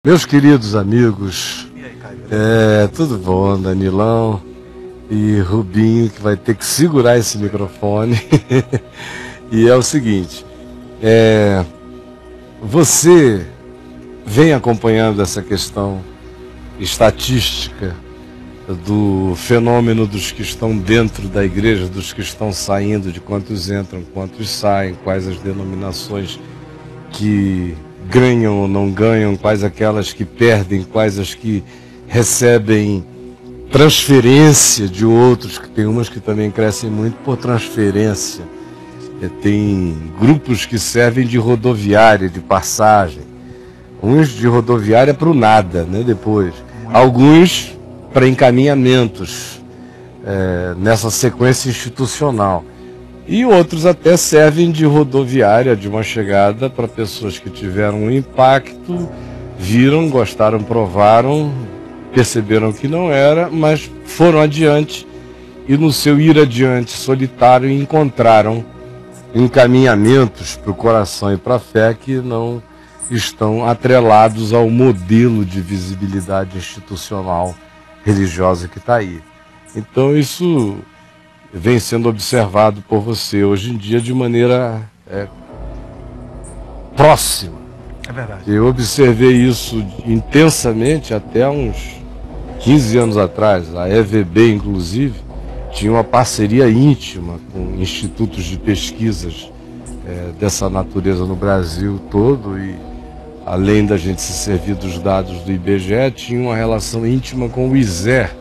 Meus queridos amigos, tudo bom, Danilão e Rubinho, que vai ter que segurar esse microfone. E é o seguinte, você vem acompanhando essa questão estatística do fenômeno dos que estão dentro da igreja, dos que estão saindo, de quantos entram, quantos saem, quais as denominações que ganham ou não ganham, quais aquelas que perdem, quais as que recebem transferência de outros, que tem umas que também crescem muito por transferência. Tem grupos que servem de rodoviária, de passagem, uns de rodoviária para o nada, né, depois. Alguns para encaminhamentos nessa sequência institucional. E outros até servem de rodoviária, de uma chegada para pessoas que tiveram um impacto, viram, gostaram, provaram, perceberam que não era, mas foram adiante e no seu ir adiante solitário encontraram encaminhamentos para o coração e para a fé que não estão atrelados ao modelo de visibilidade institucional religiosa que está aí. Então isso vem sendo observado por você hoje em dia de maneira próxima. É verdade. Eu observei isso intensamente até uns 15 anos atrás. A EVB, inclusive, tinha uma parceria íntima com institutos de pesquisas dessa natureza no Brasil todo e, além da gente se servir dos dados do IBGE, tinha uma relação íntima com o ISER,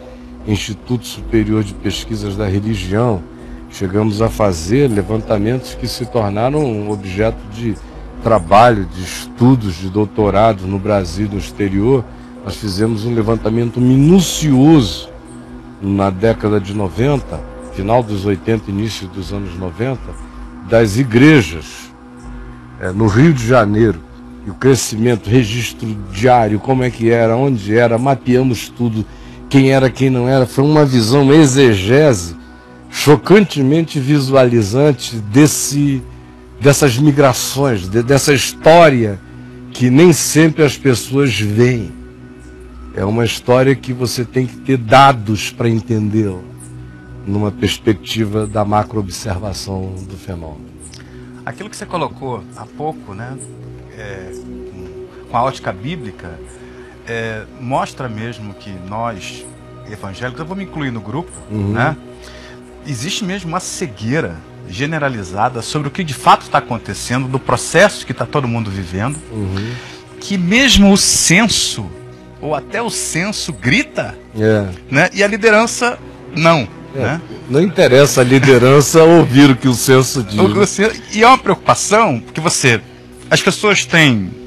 Instituto Superior de Pesquisas da Religião. Chegamos a fazer levantamentos que se tornaram um objeto de trabalho, de estudos, de doutorado no Brasil e no exterior. Nós fizemos um levantamento minucioso na década de 90, final dos 80, início dos anos 90, das igrejas no Rio de Janeiro. E o crescimento, registro diário, como é que era, onde era, mapeamos tudo, quem era, quem não era. Foi uma visão exegese chocantemente visualizante dessas migrações, dessa história que nem sempre as pessoas veem. É uma história que você tem que ter dados para entendê-la, numa perspectiva da macro-observação do fenômeno. Aquilo que você colocou há pouco, né, com a ótica bíblica, mostra mesmo que nós, evangélicos, eu vou me incluir no grupo, né, existe mesmo uma cegueira generalizada sobre o que de fato está acontecendo, do processo que está todo mundo vivendo, que mesmo o censo, ou até o censo, grita, né, e a liderança não. Né? Não interessa a liderança ouvir o que o censo diz. E é uma preocupação, porque as pessoas têm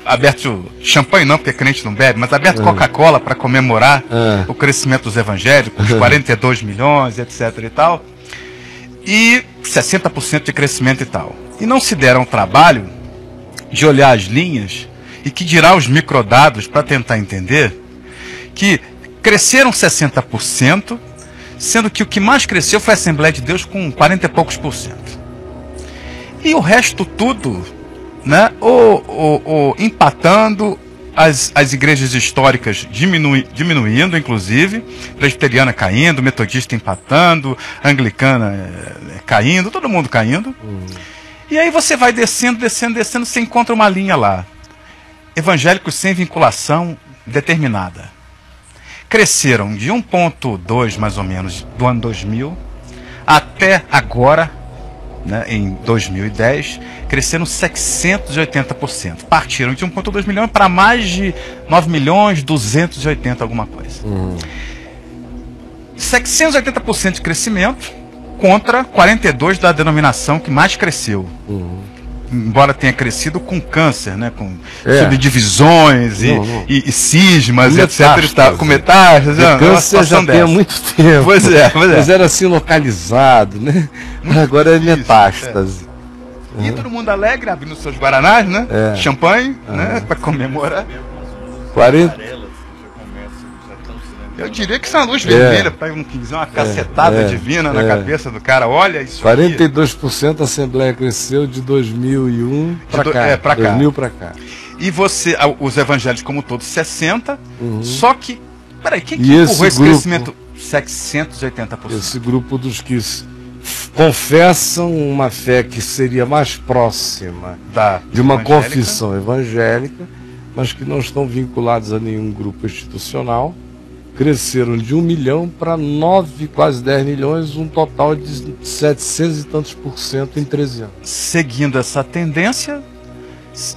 aberto champanhe não, porque crente não bebe, mas aberto Coca-Cola para comemorar o crescimento dos evangélicos, 42 milhões, etc. e tal, e 60% de crescimento e tal. E não se deram o trabalho de olhar as linhas e que dirá os microdados para tentar entender que cresceram 60%, sendo que o que mais cresceu foi a Assembleia de Deus com 40 e poucos %. E o resto tudo, né, empatando, as igrejas históricas diminuindo, inclusive, presbiteriana caindo, metodista empatando, anglicana caindo, todo mundo caindo. E aí você vai descendo, você encontra uma linha lá. Evangélicos sem vinculação determinada. Cresceram de 1,2 mais ou menos do ano 2000 até agora, né, em 2010, cresceram 680%. Partiram de 1,2 milhões para mais de 9 milhões 280 alguma coisa. 680% de crescimento contra 42% da denominação que mais cresceu. Embora tenha crescido com câncer, né, com subdivisões e cismas, etc. Com metástase. O câncer já tem há muito tempo. Pois é. Mas era assim localizado, né? Agora é metástase. E todo mundo alegre, abrindo seus guaranás, né? Champanhe, né? Para comemorar. 40. Eu diria que isso é uma luz vermelha para não dizer uma cacetada divina na cabeça do cara. Olha isso. 42% a Assembleia cresceu de 2001 para cá. 2000 para cá. E você, os evangélicos como todos, 60%. Só que, peraí, quem que empurrou esse crescimento? 680%. Esse grupo dos que confessam uma fé que seria mais próxima de uma confissão evangélica, mas que não estão vinculados a nenhum grupo institucional, cresceram de 1 milhão para 9, quase 10 milhões, um total de 700 e tantos % em 13 anos. Seguindo essa tendência,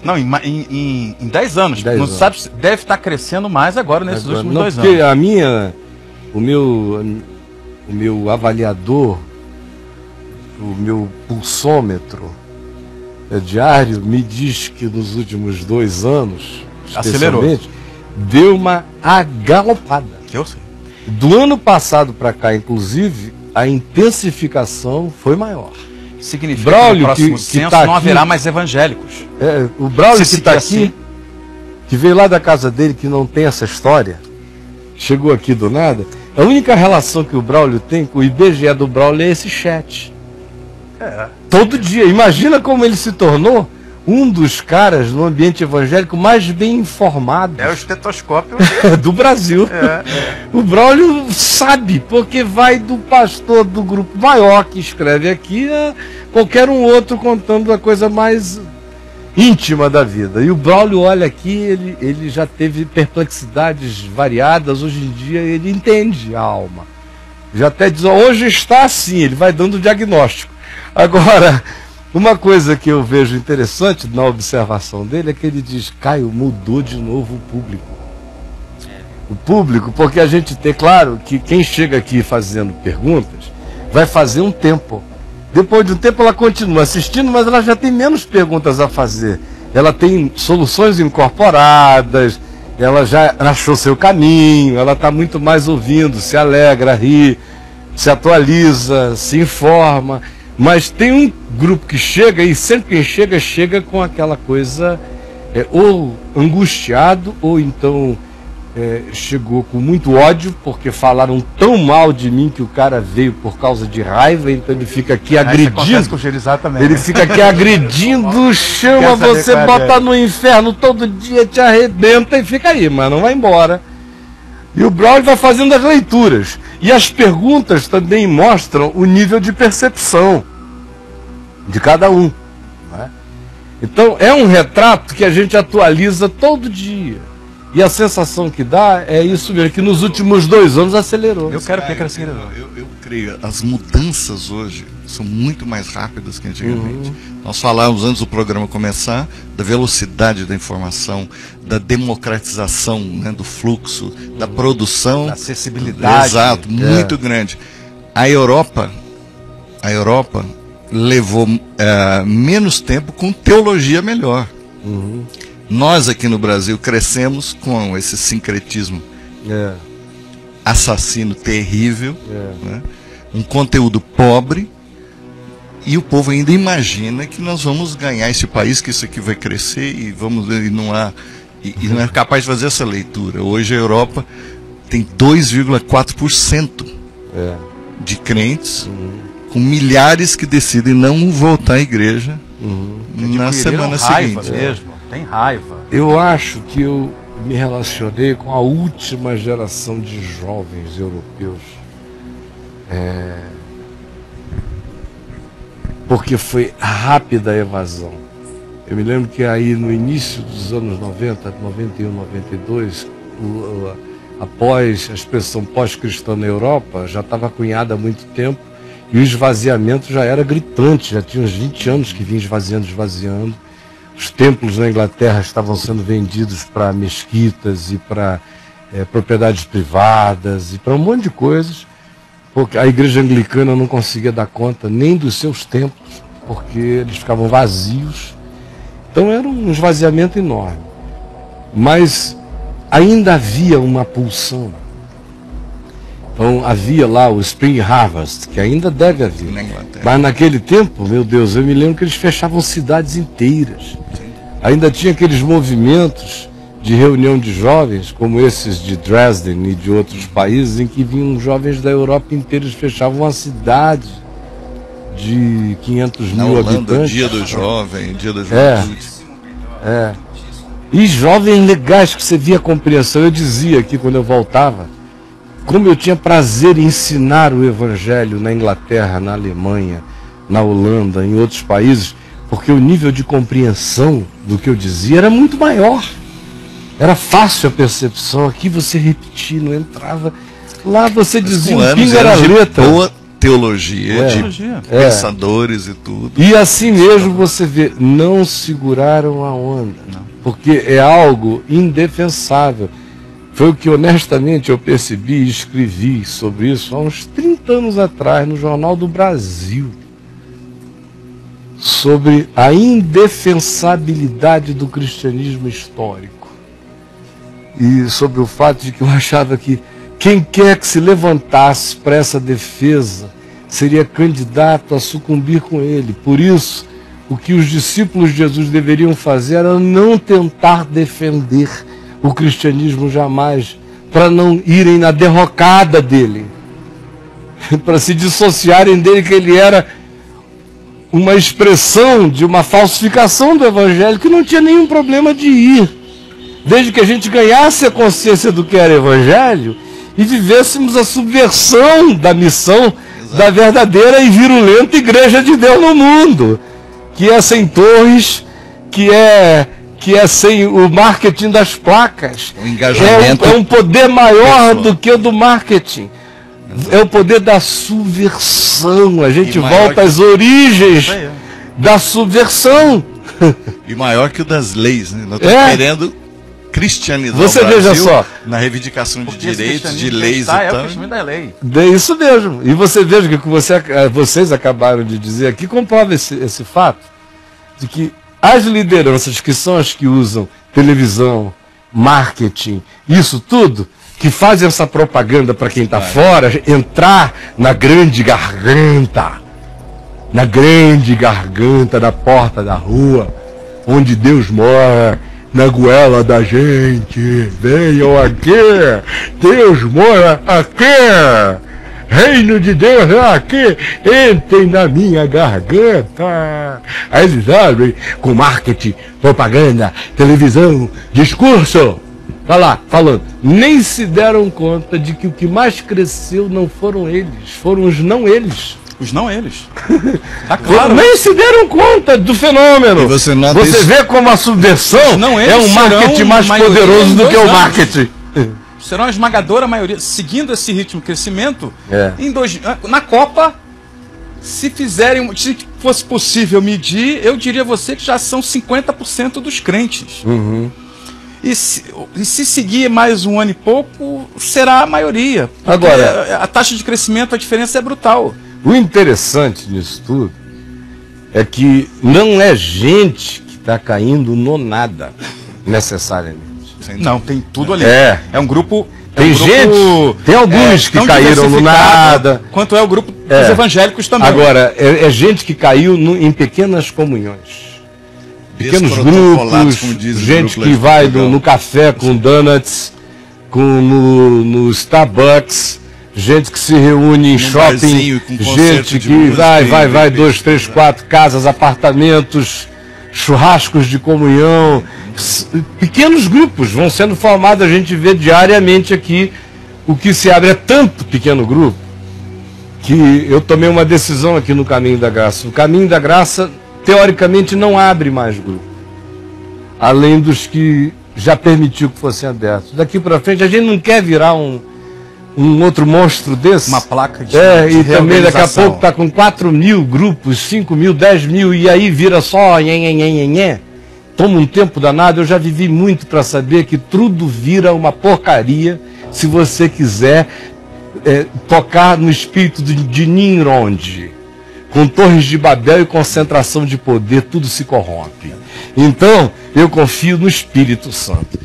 não, em 10 anos, não sabe, deve estar crescendo mais agora nesses últimos 2 anos. Porque o meu avaliador, o meu pulsômetro diário me diz que nos últimos 2 anos, acelerou, deu uma agalopada. Eu sei. Do ano passado para cá, inclusive, a intensificação foi maior. Significa que no próximo censo não haverá mais evangélicos. O Braulio que está aqui, que veio lá da casa dele, que não tem essa história, chegou aqui do nada, a única relação que o Braulio tem com o IBGE do Braulio é esse chat. Todo dia. Imagina como ele se tornou um dos caras no ambiente evangélico mais bem informado. É o estetoscópio do Brasil. O Braulio sabe, porque vai do pastor do grupo maior que escreve aqui a qualquer um outro contando a coisa mais íntima da vida. E o Braulio olha aqui, ele já teve perplexidades variadas, hoje em dia ele entende a alma. Já até diz, hoje está assim, ele vai dando o diagnóstico. Agora, uma coisa que eu vejo interessante na observação dele é que ele diz, Caio, mudou de novo o público. O público, porque a gente tem, claro, que quem chega aqui fazendo perguntas, vai fazer um tempo. Depois de um tempo ela continua assistindo, mas ela já tem menos perguntas a fazer. Ela tem soluções incorporadas, ela já achou seu caminho, ela está muito mais ouvindo, se alegra, ri, se atualiza, se informa. Mas tem um grupo que chega, e sempre quem chega, chega com aquela coisa ou angustiado, ou então chegou com muito ódio, porque falaram tão mal de mim que o cara veio por causa de raiva, então ele fica aqui agredindo. Ele fica aqui agredindo, chama você, bota no inferno todo dia, te arrebenta e fica aí, mas não vai embora. E o Braulio vai fazendo as leituras. E as perguntas também mostram o nível de percepção de cada um. Não é? Então é um retrato que a gente atualiza todo dia. E a sensação que dá é isso mesmo, que nos últimos 2 anos acelerou. Eu creio, as mudanças hoje são muito mais rápidas que antigamente. Nós falávamos antes do programa começar da velocidade da informação, da democratização, né, do fluxo, da produção, da acessibilidade. Exato, muito grande. A Europa levou menos tempo com teologia melhor. Nós aqui no Brasil crescemos com esse sincretismo assassino terrível, né? Um conteúdo pobre, e o povo ainda imagina que nós vamos ganhar esse país, que isso aqui vai crescer e não é capaz de fazer essa leitura. Hoje a Europa tem 2,4% de crentes, com milhares que decidem não voltar à igreja na semana seguinte. Mesmo. Tem raiva. Eu acho que eu me relacionei com a última geração de jovens europeus. Porque foi rápida a evasão. Eu me lembro que aí no início dos anos 90, 91, 92, após a expressão pós-cristã na Europa, já estava cunhada há muito tempo, e o esvaziamento já era gritante, já tinha uns 20 anos que vinha esvaziando. Os templos na Inglaterra estavam sendo vendidos para mesquitas e para propriedades privadas e para um monte de coisas, porque a igreja anglicana não conseguia dar conta nem dos seus templos, porque eles ficavam vazios. Então era um esvaziamento enorme. Mas ainda havia uma pulsão. Então havia lá o Spring Harvest, que ainda deve haver. Mas naquele tempo, meu Deus, eu me lembro que eles fechavam cidades inteiras. Ainda tinha aqueles movimentos de reunião de jovens, como esses de Dresden e de outros países, em que vinham jovens da Europa inteira, eles fechavam uma cidade de 500 Na mil Holanda, habitantes. Dia do Jovem, Dia da Juventude. E jovens legais que você via a compreensão. Eu dizia aqui quando eu voltava, como eu tinha prazer em ensinar o Evangelho na Inglaterra, na Alemanha, na Holanda, em outros países, porque o nível de compreensão do que eu dizia era muito maior. Era fácil a percepção. Aqui você repetia, não entrava. Lá você dizia, o pingo era letra. Boa teologia, de pensadores e tudo. E assim mesmo você vê, não seguraram a onda, porque é algo indefensável. Foi o que honestamente eu percebi e escrevi sobre isso há uns 30 anos atrás no Jornal do Brasil, sobre a indefensabilidade do cristianismo histórico e sobre o fato de que eu achava que quem quer que se levantasse para essa defesa seria candidato a sucumbir com ele. Por isso, o que os discípulos de Jesus deveriam fazer era não tentar defender o cristianismo jamais, para não irem na derrocada dele, para se dissociarem dele, que ele era uma expressão de uma falsificação do evangelho, que não tinha nenhum problema de ir, desde que a gente ganhasse a consciência do que era evangelho e vivêssemos a subversão da missão da verdadeira e virulenta Igreja de Deus no mundo, que é sem torres, que é sem o marketing das placas. O engajamento é um poder maior do que o do marketing. É o poder da subversão. A gente volta às origens da subversão. E maior que o das leis, né? Nós estamos querendo cristianizar você o Brasil, veja só, na reivindicação de direitos, de leis e tal. tal. É o crescimento da lei. É isso mesmo. E você veja que vocês acabaram de dizer aqui, comprova esse fato, de que as lideranças, que são as que usam televisão, marketing, isso tudo, que fazem essa propaganda para quem está fora, entrar na grande garganta da porta da rua, onde Deus mora, na goela da gente. Venham aqui, Deus mora aqui. Reino de Deus é aqui, entrem na minha garganta. Aí eles abrem com marketing, propaganda, televisão, discurso. Tá lá, falando. Nem se deram conta de que o que mais cresceu não foram eles, foram os não eles. Os não eles. Tá claro. Nem se deram conta do fenômeno. E você vê como a subversão é um marketing mais poderoso do que o marketing. Serão a esmagadora maioria, seguindo esse ritmo de crescimento, na Copa, se fosse possível medir, eu diria a você que já são 50% dos crentes. Uhum. E se seguir mais um ano e pouco, será a maioria. Agora, a taxa de crescimento, a diferença é brutal. O interessante nisso tudo é que não é gente que está caindo no nada, necessariamente. Não, tem tudo ali. É um grupo. Tem alguns que caíram no nada. Quanto é o grupo dos evangélicos também. Agora, é gente que caiu em pequenas comunhões. Pequenos grupos, gente que vai no café com donuts, no Starbucks, gente que se reúne em shopping, gente que vai 2, 3, 4 casas, apartamentos, churrascos de comunhão. Pequenos grupos vão sendo formados, a gente vê diariamente aqui. O que se abre é tanto pequeno grupo que eu tomei uma decisão aqui no Caminho da Graça. O Caminho da Graça, teoricamente, não abre mais grupo, além dos que já permitiu que fossem abertos. Daqui para frente, a gente não quer virar um outro monstro desse. Uma placa de e também daqui a pouco está com 4 mil grupos, 5 mil, 10 mil, e aí vira só nhenhenhenhenhen. Toma um tempo danado. Eu já vivi muito para saber que tudo vira uma porcaria se você quiser tocar no espírito de Nimrod. Com torres de Babel e concentração de poder, tudo se corrompe. Então, eu confio no Espírito Santo.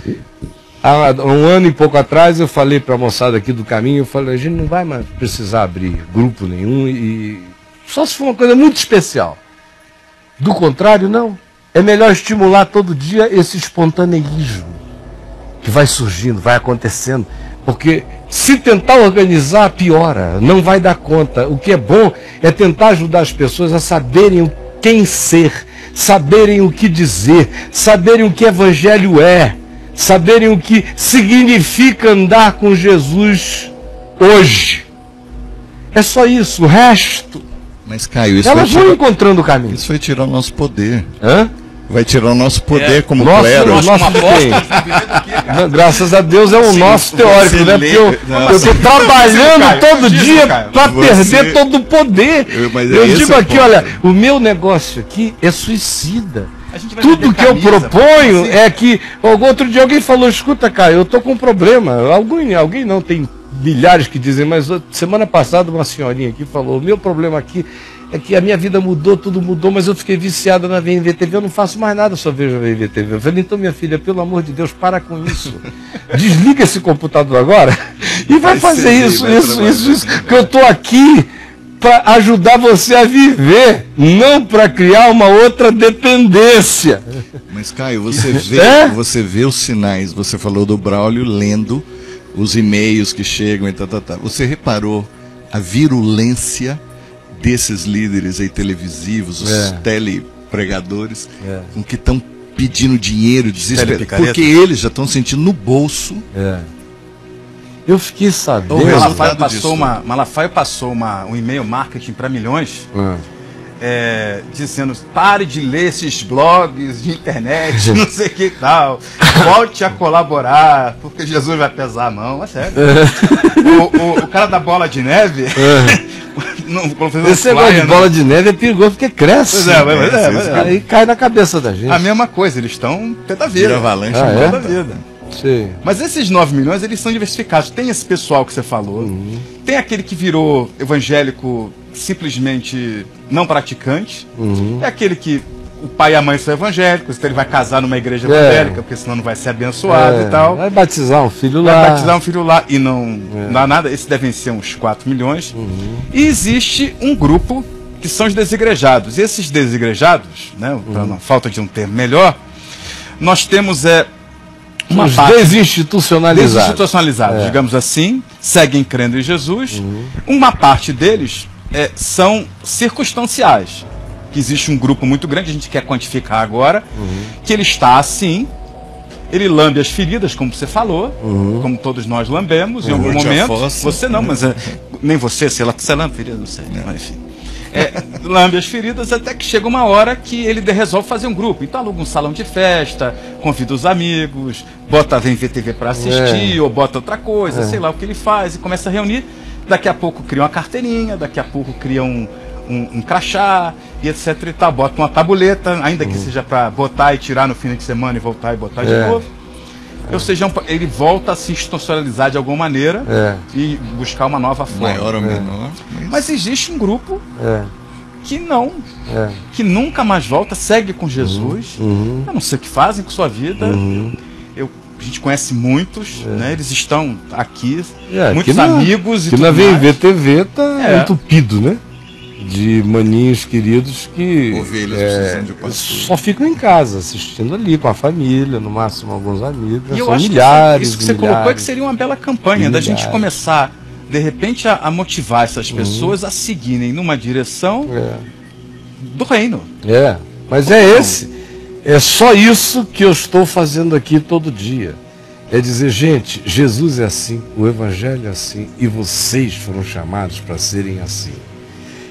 Há um ano e pouco atrás, eu falei para a moçada aqui do Caminho, eu falei, a gente não vai mais precisar abrir grupo nenhum, e só se for uma coisa muito especial. Do contrário, não. É melhor estimular todo dia esse espontaneísmo. que vai surgindo, vai acontecendo. Porque se tentar organizar, piora, não vai dar conta. O que é bom é tentar ajudar as pessoas a saberem quem ser, saberem o que dizer, saberem o que evangelho é, saberem o que significa andar com Jesus hoje. É só isso, o resto... Mas, Caio, isso elas vão encontrando o caminho. Isso vai tirar o nosso poder. Hã? Vai tirar o nosso poder como nosso, clero. Graças a Deus é o nosso teórico, né? Porque eu estou trabalhando todo dia para perder todo o poder. Eu digo aqui, olha, o meu negócio aqui é suicida. Tudo que eu proponho é que... Outro dia alguém falou, escuta, Caio, eu estou com um problema. Alguém não, tem milhares que dizem, mas semana passada uma senhorinha aqui falou, o meu problema aqui é que a minha vida mudou, tudo mudou, mas eu fiquei viciada na VMVTV, eu não faço mais nada, só vejo a VMVTV. Eu falei, então minha filha, pelo amor de Deus, para com isso. Desliga esse computador agora e vai fazer isso, que eu estou aqui para ajudar você a viver, não para criar uma outra dependência. Mas, Caio, você vê os sinais, você falou do Braulio lendo os e-mails que chegam e tal. Você reparou a virulência desses líderes aí televisivos, os telepregadores, com que estão pedindo dinheiro, desespero, porque eles já estão sentindo no bolso. Eu fiquei sabendo. O Malafaia passou um e-mail marketing para milhões, dizendo, pare de ler esses blogs de internet, não sei o que tal, volte a colaborar, porque Jesus vai pesar a mão, é sério. O cara da bola de neve... Esse negócio de bola de neve é perigoso porque cresce. Aí cai na cabeça da gente. A mesma coisa, eles estão pé da vida. Avalanche pé da vida. Sim. Mas esses 9 milhões, eles são diversificados. Tem esse pessoal que você falou, tem aquele que virou evangélico simplesmente não praticante, é aquele que o pai e a mãe são evangélicos, então ele vai casar numa igreja evangélica, porque senão não vai ser abençoado e tal. Vai batizar um filho lá. E não dá nada. Esses devem ser uns 4 milhões. E existe um grupo que são os desigrejados. E esses desigrejados, né, para falta de um termo melhor, nós temos uma parte desinstitucionalizados, digamos assim, seguem crendo em Jesus. Uma parte deles são circunstanciais. Que existe um grupo muito grande, a gente quer quantificar agora, que ele está assim, ele lambe as feridas, como você falou, como todos nós lambemos em algum momento. Você não, mas nem você, sei lá, você lambe feridas, não sei, mas enfim. Lambe as feridas até que chega uma hora que ele resolve fazer um grupo. Então aluga um salão de festa, convida os amigos, bota a VMVTV para assistir, ou bota outra coisa, sei lá o que ele faz, e começa a reunir. Daqui a pouco cria uma carteirinha, daqui a pouco cria um crachá, e etc e tal, bota uma tabuleta, ainda que seja para botar e tirar no fim de semana e voltar e botar de novo. Ou seja, ele volta a se institucionalizar de alguma maneira e buscar uma nova forma. Maior ou menor. Mas existe um grupo que não, que nunca mais volta, segue com Jesus. Eu não sei o que fazem com sua vida. A gente conhece muitos, né? Eles estão aqui, muitos amigos e tudo mais. Que na VMVTV tá entupido, né? De maninhos queridos que só ficam em casa, assistindo ali com a família, no máximo alguns amigos. E eu acho que isso que você colocou é que seria uma bela campanha da gente começar, de repente, a motivar essas pessoas a seguirem numa direção do reino. Mas é só isso que eu estou fazendo aqui todo dia. É dizer, gente, Jesus é assim, o Evangelho é assim, e vocês foram chamados para serem assim.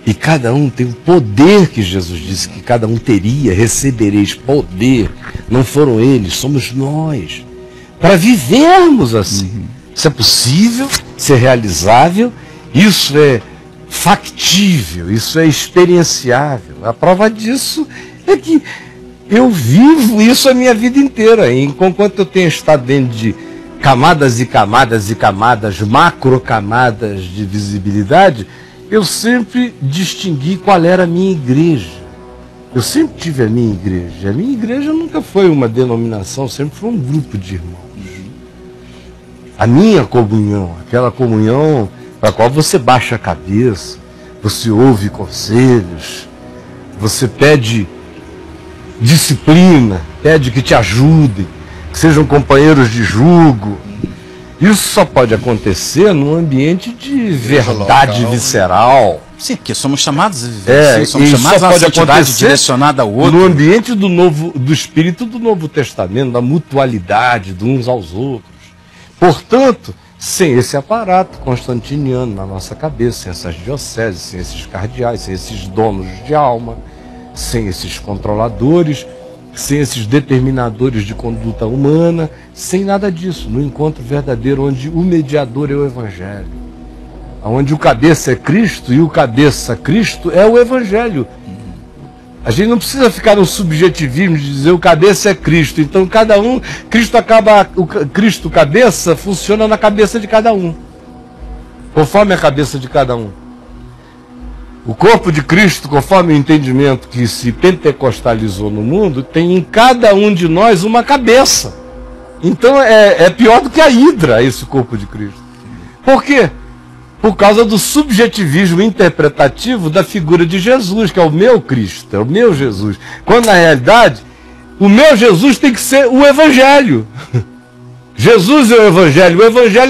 E cada um tem o poder que Jesus disse que cada um teria, recebereis poder. Não foram eles, somos nós. Para vivermos assim. Isso é possível, isso é realizável, isso é factível, isso é experienciável. A prova disso é que eu vivo isso a minha vida inteira. Enquanto eu tenho estado dentro de camadas e camadas e camadas, macro camadas de visibilidade, eu sempre distingui qual era a minha igreja. Eu sempre tive a minha igreja. A minha igreja nunca foi uma denominação, sempre foi um grupo de irmãos. A minha comunhão, aquela comunhão para a qual você baixa a cabeça, você ouve conselhos, você pede disciplina, pede que te ajudem, que sejam companheiros de jugo. Isso só pode acontecer num ambiente de verdade visceral. Sim, porque somos chamados a viver, somos e chamados só a uma pode santidade acontecer direcionada ao outro. no ambiente do Espírito do Novo Testamento, da mutualidade de uns aos outros. Portanto, sem esse aparato constantiniano na nossa cabeça, sem essas dioceses, sem esses cardeais, sem esses donos de alma, sem esses controladores, sem esses determinadores de conduta humana, sem nada disso, no encontro verdadeiro onde o mediador é o Evangelho, onde o cabeça é Cristo e o cabeça Cristo é o Evangelho. A gente não precisa ficar no subjetivismo de dizer o cabeça é Cristo, então cada um, Cristo cabeça funciona na cabeça de cada um, conforme a cabeça de cada um. O corpo de Cristo, conforme o entendimento que se pentecostalizou no mundo, tem em cada um de nós uma cabeça. Então é pior do que a hidra esse corpo de Cristo. Por quê? Por causa do subjetivismo interpretativo da figura de Jesus, que é o meu Cristo, é o meu Jesus. Quando na realidade, o meu Jesus tem que ser o Evangelho. Jesus é o Evangelho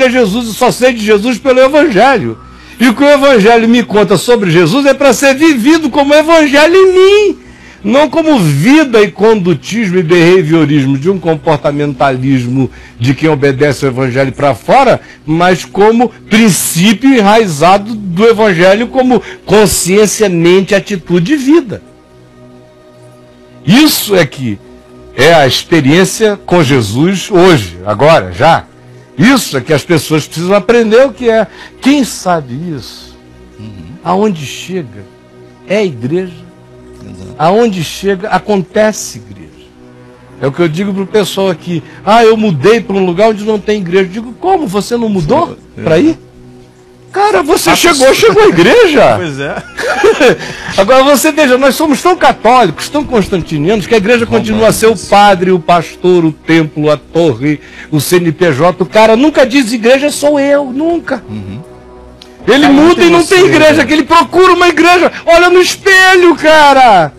é Jesus, eu só sei de Jesus pelo Evangelho. E o que o Evangelho me conta sobre Jesus é para ser vivido como Evangelho em mim, não como vida e condutismo e behaviorismo de um comportamentalismo de quem obedece o Evangelho para fora, mas como princípio enraizado do Evangelho como consciência, mente, atitude e vida. Isso é que é a experiência com Jesus hoje, agora, já. Isso é que as pessoas precisam aprender o que é. Quem sabe isso? Aonde chega é a igreja. Exato. Aonde chega acontece igreja. É o que eu digo para o pessoal aqui. Eu mudei para um lugar onde não tem igreja. Eu digo, como? Você não mudou para ir? Cara, você chegou à igreja. Pois é. Agora você veja, nós somos tão católicos, tão constantinianos, que a igreja continua a ser o padre, o pastor, o templo, a torre, o CNPJ. O cara nunca diz igreja sou eu, nunca. Ele muda e não tem igreja, que ele procura uma igreja. Olha no espelho, cara.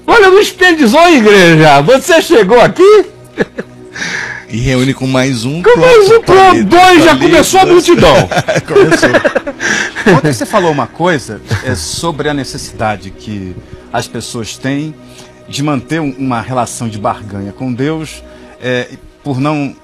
Olha no espelho e diz, igreja, você chegou aqui? E reúne com mais um. Com mais um, pronto, dois, já começou a multidão. Começou. Ontem você falou uma coisa sobre a necessidade que as pessoas têm de manter uma relação de barganha com Deus, por não,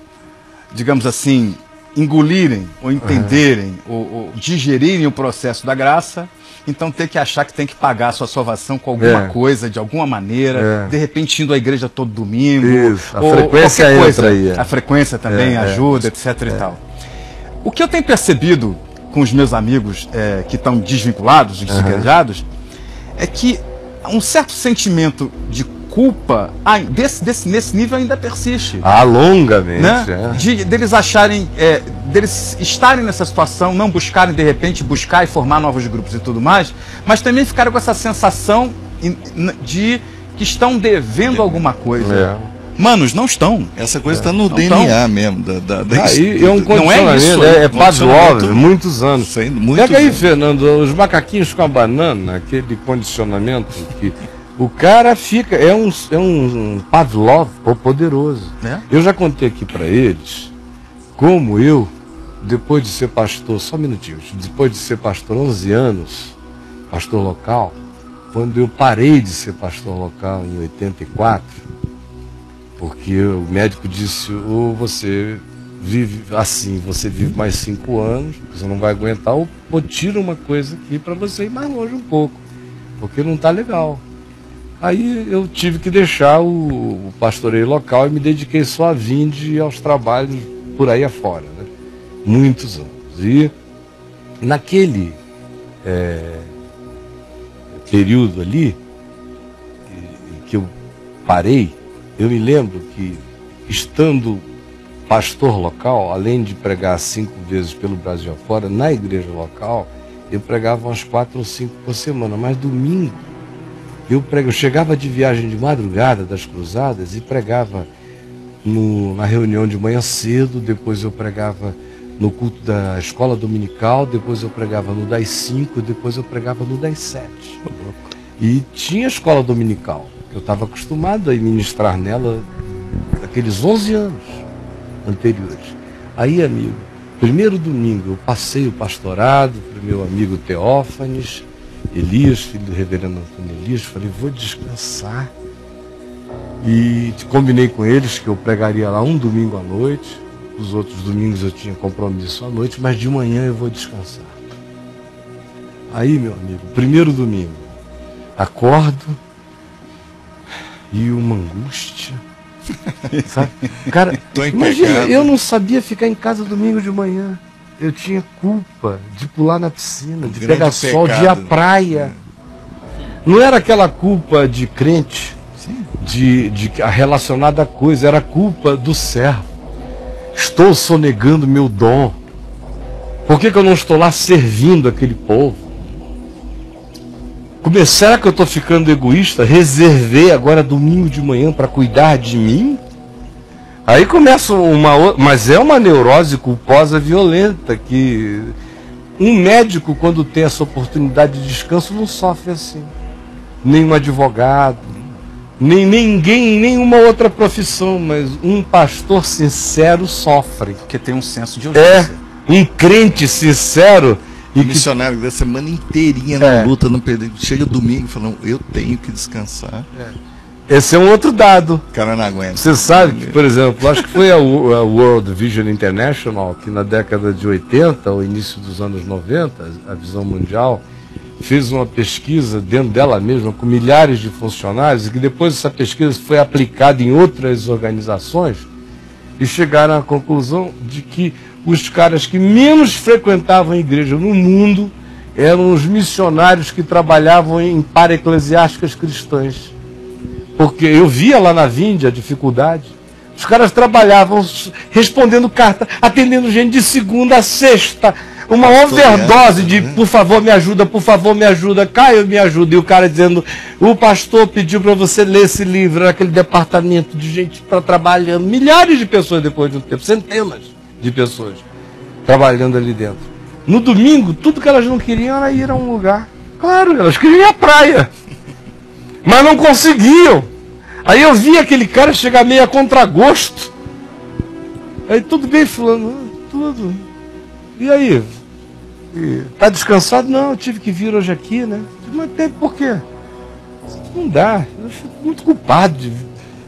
digamos assim, engolirem ou entenderem ou digerirem o processo da graça. Então ter que achar que tem que pagar a sua salvação com alguma coisa, de alguma maneira, de repente indo à igreja todo domingo. Isso, a frequência entra aí. A frequência também ajuda, etc. e tal. O que eu tenho percebido com os meus amigos que estão desvinculados, desigrejados, é que um certo sentimento de culpa nesse nível ainda persiste. Longamente. Né? Deles acharem, deles estarem nessa situação, não buscarem de repente buscar e formar novos grupos e tudo mais, mas também ficaram com essa sensação de que estão devendo alguma coisa. Manos, não estão. Essa coisa está no DNA mesmo. Aí é um condicionamento, é Pavlov, muitos anos. Pega aí, Fernando, os macaquinhos com a banana, aquele condicionamento que o cara fica, é um Pavlov poderoso. Eu já contei aqui para eles como eu, depois de ser pastor, só um minutinho, depois de ser pastor 11 anos, pastor local, quando eu parei de ser pastor local em 84, porque o médico disse, ou você vive assim, você vive mais 5 anos, você não vai aguentar, ou tira uma coisa aqui para você ir mais longe um pouco, porque não está legal. Aí eu tive que deixar o pastoreio local e me dediquei só a vinde aos trabalhos por aí afora, né? Muitos anos. E naquele período ali, que eu parei, eu me lembro que, estando pastor local, além de pregar 5 vezes pelo Brasil afora, na igreja local, eu pregava umas 4 ou 5 por semana, mas domingo, eu chegava de viagem de madrugada das cruzadas e pregava na reunião de manhã cedo, depois eu pregava no culto da escola dominical, depois eu pregava no das 5, depois eu pregava no das 7. E tinha escola dominical, eu estava acostumado a ministrar nela daqueles 11 anos anteriores. Aí, amigo, primeiro domingo eu passei o pastorado para o meu amigo Teófanes Elias, filho do reverendo Antônio Elias, falei, vou descansar. E combinei com eles que eu pregaria lá um domingo à noite, os outros domingos eu tinha compromisso à noite, mas de manhã eu vou descansar. Aí, meu amigo, primeiro domingo, acordo e uma angústia, sabe? Cara, imagina, eu não sabia ficar em casa domingo de manhã. Eu tinha culpa de pular na piscina, de pegar sol, de ir à praia. Não era aquela culpa de crente, de relacionada a coisa, era culpa do servo. Estou sonegando meu dom. Por que eu não estou lá servindo aquele povo? Será que eu estou ficando egoísta? Reservei agora domingo de manhã para cuidar de mim? Aí começa mas é uma neurose culposa violenta, que um médico, quando tem essa oportunidade de descanso, não sofre assim. Nem um advogado, nem ninguém, nenhuma outra profissão, mas um pastor sincero sofre. Porque tem um senso de urgência. Um crente sincero. E missionário da semana inteirinha na luta, não perdeu. Chega domingo falando, eu tenho que descansar. Esse é um outro dado. O cara não aguenta. Você sabe que, por exemplo, acho que foi a World Vision International, que na década de 80, ou início dos anos 90, a Visão Mundial, fez uma pesquisa dentro dela mesma, com milhares de funcionários, e que depois essa pesquisa foi aplicada em outras organizações, e chegaram à conclusão de que os caras que menos frequentavam a igreja no mundo eram os missionários que trabalhavam em para-eclesiásticas cristãs. Porque eu via lá na Víndia a dificuldade. Os caras trabalhavam respondendo carta, atendendo gente de segunda a sexta. Uma overdose de por favor me ajuda, Caio me ajuda. E o cara dizendo, o pastor pediu para você ler esse livro. Era aquele departamento de gente para trabalhando. Milhares de pessoas depois de um tempo, centenas de pessoas trabalhando ali dentro. No domingo, tudo que elas não queriam era ir a um lugar. Claro, elas queriam ir à praia. Mas não conseguiam. Aí eu vi aquele cara chegar meio a contragosto. Aí tudo bem, fulano, tudo. E aí? Tá descansado? Não, eu tive que vir hoje aqui, né? Mas por quê? Não dá. Eu fico muito culpado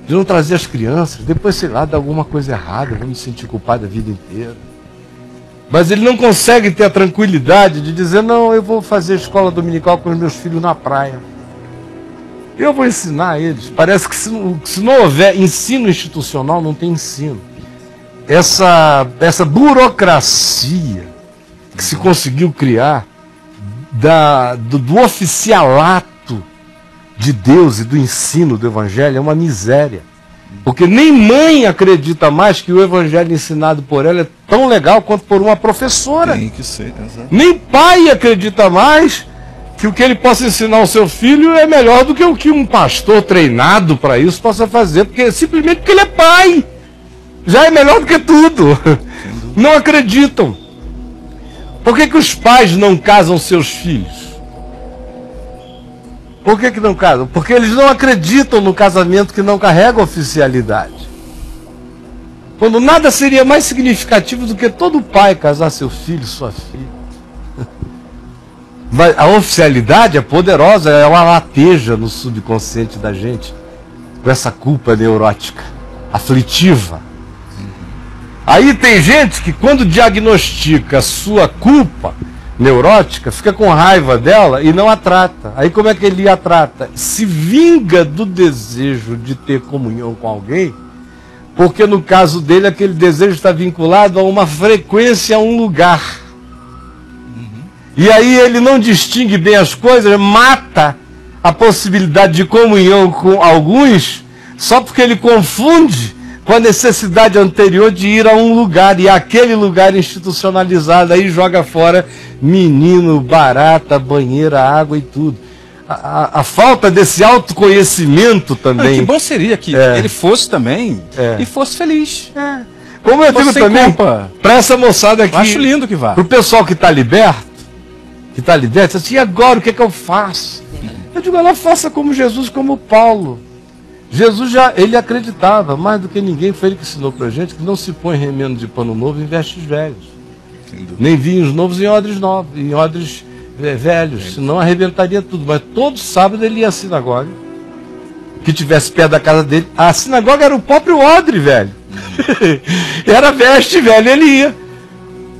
de não trazer as crianças. Depois, sei lá, dá alguma coisa errada, eu vou me sentir culpado a vida inteira. Mas ele não consegue ter a tranquilidade de dizer, não, eu vou fazer escola dominical com os meus filhos na praia. Eu vou ensinar eles. Parece que se não houver ensino institucional, não tem ensino. Essa burocracia que se conseguiu criar do oficialato de Deus e do ensino do Evangelho é uma miséria. Porque nem mãe acredita mais que o Evangelho ensinado por ela é tão legal quanto por uma professora. Tem que ser, exato. Nem pai acredita mais que o que ele possa ensinar ao seu filho é melhor do que o que um pastor treinado para isso possa fazer, simplesmente porque ele é pai. Já é melhor do que tudo. Não acreditam. Por que os pais não casam seus filhos? Por que não casam? Porque eles não acreditam no casamento que não carrega oficialidade. Quando nada seria mais significativo do que todo pai casar seu filho, sua filha. A oficialidade é poderosa, ela lateja no subconsciente da gente com essa culpa neurótica, aflitiva. Aí tem gente que quando diagnostica a sua culpa neurótica, fica com raiva dela e não a trata. Aí como é que ele a trata? Se vinga do desejo de ter comunhão com alguém, porque no caso dele aquele desejo está vinculado a uma frequência, a um lugar. E aí ele não distingue bem as coisas, mata a possibilidade de comunhão com alguns, só porque ele confunde com a necessidade anterior de ir a um lugar, e aquele lugar institucionalizado, aí joga fora menino, barata, banheira, água e tudo. A falta desse autoconhecimento também. Que bom seria que ele fosse também e fosse feliz. Como eu digo também, para essa moçada aqui, acho lindo que vá. Para o pessoal que está liberto, assim, e agora o que é que eu faço? Eu digo, ela faça como Jesus, como Paulo. Jesus ele acreditava, mais do que ninguém, foi ele que ensinou pra gente, que não se põe remendo de pano novo em vestes velhos. Nem vinhos novos em odres novos, em odres velhos, senão arrebentaria tudo. Mas todo sábado ele ia à sinagoga, que tivesse perto da casa dele. A sinagoga era o próprio odre, velho. Era veste, velho, ele ia.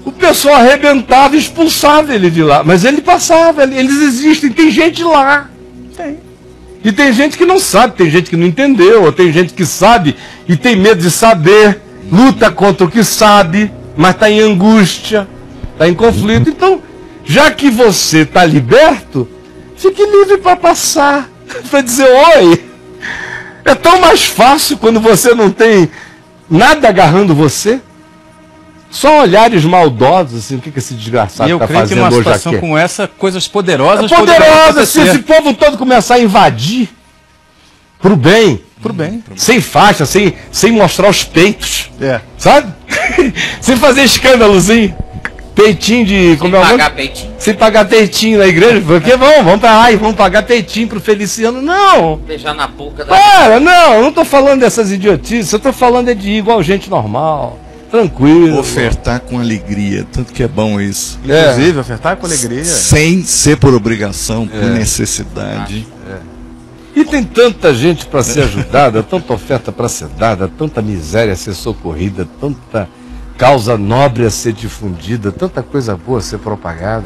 O pessoal arrebentava e expulsava ele de lá. Mas ele passava, eles existem, tem gente lá. Tem. E tem gente que não sabe, tem gente que não entendeu, ou tem gente que sabe e tem medo de saber, luta contra o que sabe, mas está em angústia, está em conflito. Então, já que você está liberto, fique livre para passar, para dizer oi. É tão mais fácil quando você não tem nada agarrando você. Só olhares maldosos, assim, o que esse desgraçado está fazendo hoje aqui? Eu creio que numa situação como essa, coisas poderosas... Poderosas, se esse povo todo começar a invadir, pro bem, sem faixa, sem mostrar os peitos, sabe? Sem fazer escândalozinho, peitinho de... Sem pagar peitinho. Sem pagar peitinho na igreja, porque vamos pra lá e vamos pagar peitinho pro Feliciano, não! Beijar na boca da... Para, não, eu não tô falando dessas idiotices, eu tô falando de igual gente normal. Tranquilo. Ofertar com alegria, tanto que é bom isso. Inclusive, ofertar com alegria. Sem ser por obrigação, por necessidade. E tem tanta gente para ser ajudada, tanta oferta para ser dada, tanta miséria a ser socorrida, tanta causa nobre a ser difundida, tanta coisa boa a ser propagada.